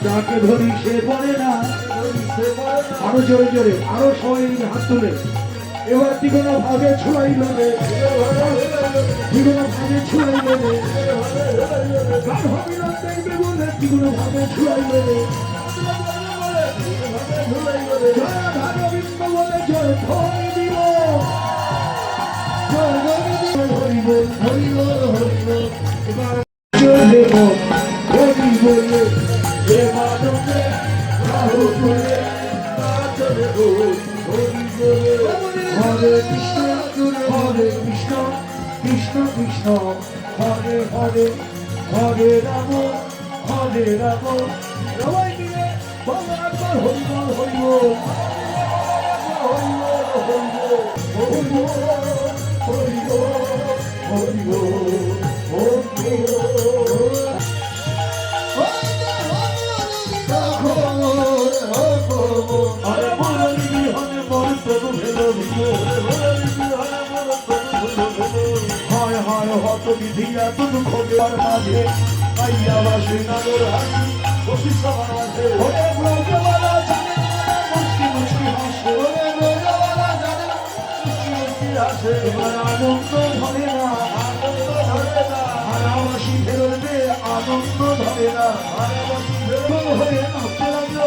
যাকে ধরি সে বলে না। আরো জোরে জোরে, আরো সবাই হাত তুলে এবার দিগনো ভাবে ছুড়াইল রে, দিগনো ভাবে ছুড়াইল রে, গান হবিরাম দেখবে বলে দিগনো ভাবে ছুড়াইল রে, জয় ভাগবিন্দ বলে জয় ধরে দিব, জয় ধরে দিব, হরিব হরিব হরিব। এবার জয় দেব হরি বলে হে মানবে রাহু বলে নাচরে গো হরি বলে। হরে কৃষ্ণ কৃষ্ণ কৃষ্ণ হরে হরে, হরে রাম সবাই মিলে বলো একবার হরি বল হরি বল হরি বল হরি বল হরি বল হরি বল। হায় হায় হত বিধিয়া তুমি খোঁজার মাঝে আইয়া বাসে নাগর হাসি বসিস মাঝে ওরে ব্রজবালা জানে মুষ্টি মুষ্টি হাসে, ওরে ব্রজবালা জানে মুষ্টি মুষ্টি হাসে। এবার আনন্দ ধরে না, আনন্দ ধরে না, হারাবাসি ফেরবে আনন্দ ধরে না, হারাবাসি ফেরবে হয়ে নাচতে লাগলো।